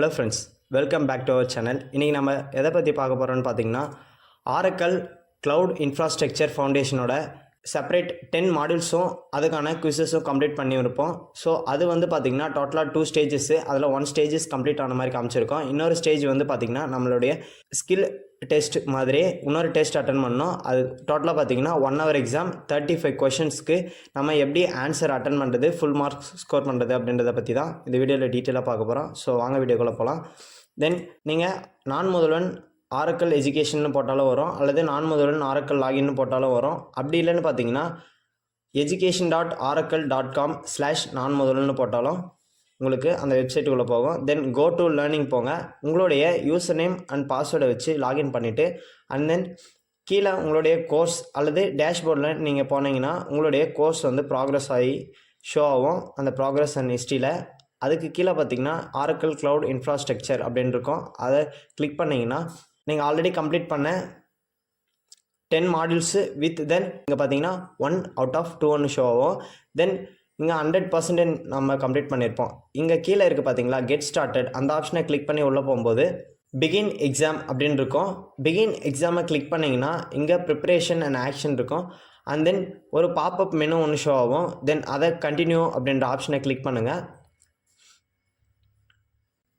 Hello friends, welcome back to our channel. இன்றைக்கி நம்ம எதை பற்றி பார்க்க போகிறோன்னு பார்த்தீங்கன்னா, ஆரக்கிள் க்ளவுட் இன்ஃப்ராஸ்ட்ரக்சர் ஃபவுண்டேஷனோட செப்பரேட் 10 மாடியூல்ஸும் அதுக்கான குவிசஸும் கம்ப்ளீட் பண்ணியிருப்போம். ஸோ அது வந்து பார்த்திங்கன்னா டோட்டலாக 2 ஸ்டேஜஸ்ஸு. அதில் 1 ஸ்டேஜஸ் கம்ப்ளீட் ஆன மாதிரி காமிச்சிருக்கோம். இன்னொரு ஸ்டேஜ் வந்து பார்த்திங்கன்னா நம்மளுடைய ஸ்கில் டெஸ்ட் மாதிரி இன்னொரு டெஸ்ட் அட்டன் பண்ணோம். அது டோட்டலாக பார்த்திங்கன்னா 1 hour எக்ஸாம், 35 கொஷின்ஸ்க்கு நம்ம எப்படி ஆன்சர் அட்டன் பண்ணுறது, ஃபுல் மார்க்ஸ் ஸ்கோர் பண்ணுறது அப்படின்றத பற்றி தான் இந்த வீடியோவில் டீட்டெயிலாக பார்க்க போகிறோம். ஸோ வாங்க வீடியோக்குள்ளே போகலாம். தென் நீங்கள் நான் முதல்வன் ஆரக்கிள் எஜுகேஷன் போட்டாலும் வரும், அல்லது நான் முதல்வன் ஆரக்கிள் லாகின்னு போட்டாலும் வரும். அப்படி இல்லைன்னு பார்த்தீங்கன்னா education.oracle.com/நான் முதல்வன் போட்டாலும் உங்களுக்கு அந்த வெப்சைட்டுக்குள்ளே போகும். தென் கோ டு லேர்னிங் போங்க. உங்களுடைய யூசர் நேம் அண்ட் பாஸ்வேர்டை வச்சு லாகின் பண்ணிவிட்டு அண்ட் தென் கீழே உங்களுடைய கோர்ஸ் அல்லது டேஷ்போர்டில் நீங்கள் போனீங்கன்னா உங்களுடைய கோர்ஸ் வந்து ப்ராக்ரஸ் ஆகி ஷோ ஆகும். அந்த ப்ராக்ரஸ் அண்ட் ஹிஸ்ட்ரியில் அதுக்கு கீழே பார்த்தீங்கன்னா ஆரக்கிள் க்ளவுட் இன்ஃப்ராஸ்ட்ரக்சர் அப்படின்னு இருக்கும். அதை கிளிக் பண்ணிங்கன்னா நீங்கள் ஆல்ரெடி கம்ப்ளீட் பண்ண 10 மாடியூல்ஸு வித் தென் இங்கே பார்த்தீங்கன்னா 1 out of 2 ஷோ ஆகும். தென் இங்கே 100% நம்ம கம்ப்ளீட் பண்ணியிருப்போம். இங்கே கீழே இருக்குது பார்த்தீங்களா கெட் ஸ்டார்டட், அந்த ஆப்ஷனை கிளிக் பண்ணி உள்ளே போகும்போது பிகின் எக்ஸாம் அப்படின்னு இருக்கும். பிகின் எக்ஸாமை கிளிக் பண்ணிங்கன்னா இங்கே ப்ரிப்பரேஷன் அண்ட் ஆக்ஷன் இருக்கும். அண்ட் தென் ஒரு பாப்அப் மெனு ஒன்று ஷோ ஆகும். தென் அதை கண்டினியூ அப்படின்ற ஆப்ஷனை கிளிக் பண்ணுங்கள்.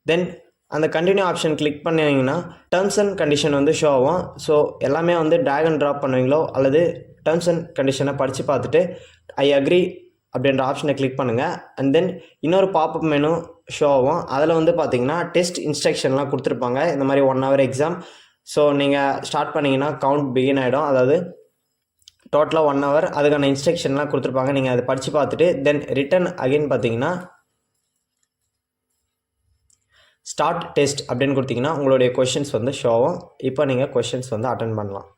தென் அந்த கண்டினியூ ஆப்ஷன் கிளிக் பண்ணிங்கன்னா டேர்ம்ஸ் அண்ட் கண்டிஷன் வந்து ஷோ ஆகும். ஸோ எல்லாமே வந்து ட்ராக் அண்ட் ட்ராப் பண்ணுவீங்களோ அல்லது டேர்ம்ஸ் அண்ட் கண்டிஷனை படித்து பார்த்துட்டு ஐ அக்ரி அப்படின்ற ஆப்ஷனை கிளிக் பண்ணுங்கள். அண்ட் தென் இன்னொரு பாப்அப் மெனு ஷோ ஆகும். அதில் வந்து பார்த்தீங்கன்னா டெஸ்ட் இன்ஸ்ட்ரக்ஷன்லாம் கொடுத்துருப்பாங்க. இந்த மாதிரி 1 hour எக்ஸாம். ஸோ நீங்கள் ஸ்டார்ட் பண்ணிங்கன்னா கவுண்ட் பிகின் ஆகிடும். அதாவது டோட்டலாக 1 hour அதுக்கான இன்ஸ்ட்ரக்ஷன்லாம் கொடுத்துருப்பாங்க. நீங்கள் அதை படித்து பார்த்துட்டு தென் ரிட்டன் அகைன் பார்த்தீங்கன்னா ஸ்டார்ட் டெஸ்ட் அப்படின்னு கொடுத்தீங்கன்னா உங்களுடைய கொஷின்ஸ் வந்து ஷோ ஆகும். இப்போ நீங்கள் கொஷின்ஸ் வந்து அட்டன் பண்ணலாம்.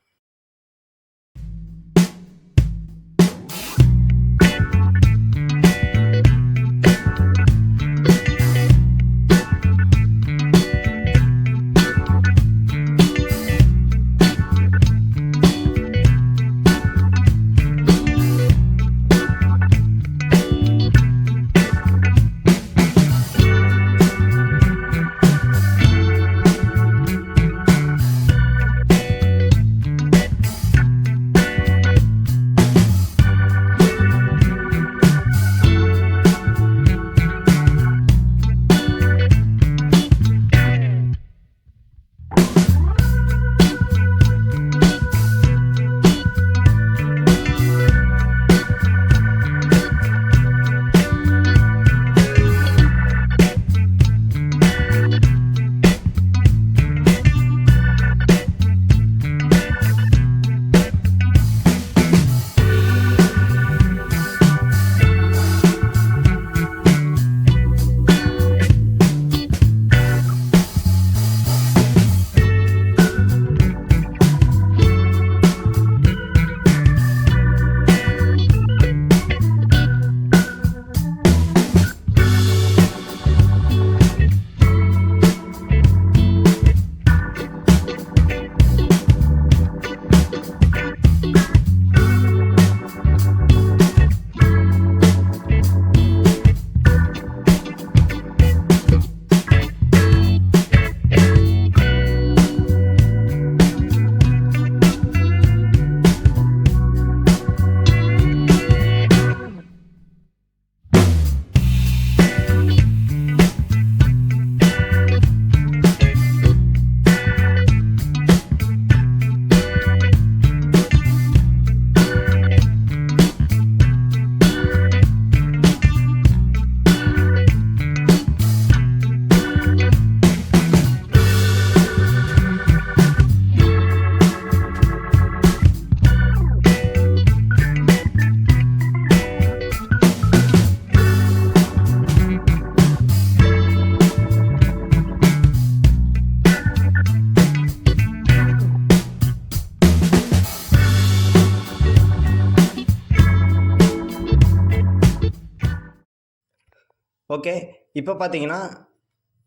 ஓகே, இப்போ பார்த்தீங்கன்னா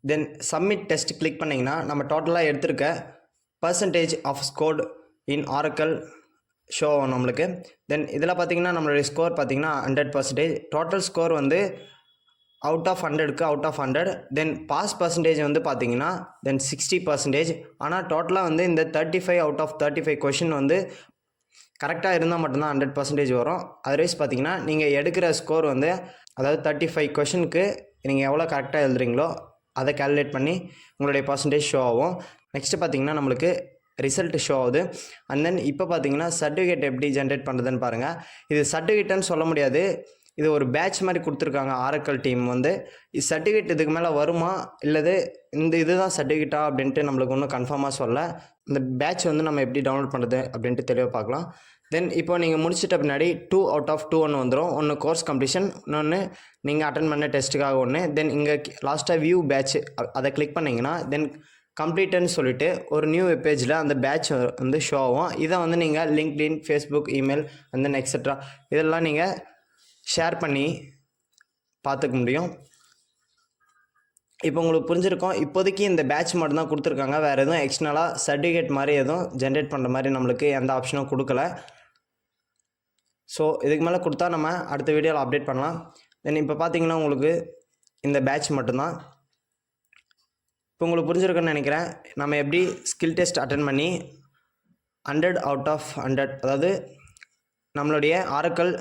தென் சப்மிட் டெஸ்ட் கிளிக் பண்ணிங்கன்னா நம்ம டோட்டலாக எடுத்திருக்க percentage of scored in Oracle show நம்மளுக்கு. தென் இதில் பார்த்தீங்கன்னா நம்மளுடைய ஸ்கோர் பார்த்தீங்கன்னா 100%. டோட்டல் ஸ்கோர் வந்து அவுட் ஆஃப் 100க்கு out of 100. Then pass percentage வந்து பார்த்தீங்கன்னா தென் 60%. ஆனால் டோட்டலாக வந்து இந்த 35 அவுட் ஆஃப் 35 கொஷின் வந்து கரெக்டாக இருந்தால் மட்டும்தான் 100% வரும். அதர்வைஸ் பார்த்தீங்கன்னா நீங்கள் எடுக்கிற ஸ்கோர் வந்து அதாவது 35 கொஷனுக்கு நீங்கள் எவ்வளோ கரெக்டாக எழுதுறீங்களோ அதை கால்குலேட் பண்ணி உங்களுடைய பர்சன்டேஜ் ஷோ ஆகும். நெக்ஸ்ட்டு பார்த்தீங்கன்னா நம்மளுக்கு ரிசல்ட் ஷோ ஆகுது. அண்ட் தென் இப்போ பார்த்தீங்கன்னா சர்டிஃபிகேட் எப்படி ஜென்ரேட் பண்ணுறதுன்னு பாருங்கள். இது சர்டிஃபிகேட்டுன்னு சொல்ல முடியாது, இது ஒரு பேட்ச் மாதிரி கொடுத்துருக்காங்க ஆரக்கல் டீம் வந்து. சர்டிஃபிகேட் இதுக்கு மேலே வருமா இல்லது இதுதான் சர்டிஃபிகேட்டா அப்படின்ட்டு நம்மளுக்கு ஒன்றும் கன்ஃபார்மாக சொல்ல. இந்த பேட்ச் வந்து நம்ம எப்படி டவுன்லோட் பண்ணுறது அப்படின்ட்டு தெளிவாக பார்க்கலாம். தென் இப்போ நீங்கள் முடிச்சிட்ட பின்னாடி 2 அவுட் ஆஃப் 2 ஒன்று வந்துடும். ஒன்று கோர்ஸ் கம்ப்ளீஷன், இன்னொன்று நீங்கள் அட்டன் பண்ண டெஸ்ட்டுக்காக ஒன்று. தென் இங்கே லாஸ்ட்டாக வியூ பேட்ச் அதை கிளிக் பண்ணிங்கன்னா தென் கம்ப்ளீட்டுன்னு சொல்லிட்டு ஒரு நியூ வெப் பேஜில் அந்த பேட்ச் வந்து ஷோ ஆகும். இதை வந்து நீங்கள் LinkedIn, Facebook, email and then etcetera இதெல்லாம் நீங்கள் ஷேர் பண்ணி பார்த்துக்க முடியும். இப்போ உங்களுக்கு புரிஞ்சிருக்கும். இப்போதைக்கு இந்த பேட்ச் மட்டும்தான் கொடுத்துருக்காங்க, வேறு எதுவும் எக்ஸ்டர்னலாக சர்டிஃபிகேட் மாதிரி எதுவும் ஜென்ரேட் பண்ணுற மாதிரி நம்மளுக்கு எந்த ஆப்ஷனும் கொடுக்கல. ஸோ இதுக்கு மேலே கொடுத்தா நம்ம அடுத்த வீடியோவில் அப்டேட் பண்ணலாம். தென் இப்போ பார்த்தீங்கன்னா உங்களுக்கு இந்த பேட்ச் மட்டும்தான். இப்போ உங்களுக்கு புரிஞ்சிருக்குன்னு நினைக்கிறேன். நம்ம எப்படி ஸ்கில் டெஸ்ட் அட்டன் பண்ணி 100 அவுட் ஆஃப் 100 அதாவது நம்மளுடைய ஆரக்கல்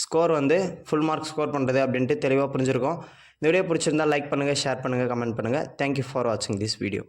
ஸ்கோர் வந்து ஃபுல் மார்க் ஸ்கோர் பண்ணுறது அப்படின்ட்டு தெளிவாக புரிஞ்சிருக்கும். இந்த வீடியோ பிடிச்சிருந்தால் லைக் பண்ணுங்கள், ஷேர் பண்ணுங்கள், கமெண்ட் பண்ணுங்கள். தேங்க்யூ ஃபார் வாட்சிங் திஸ் வீடியோ.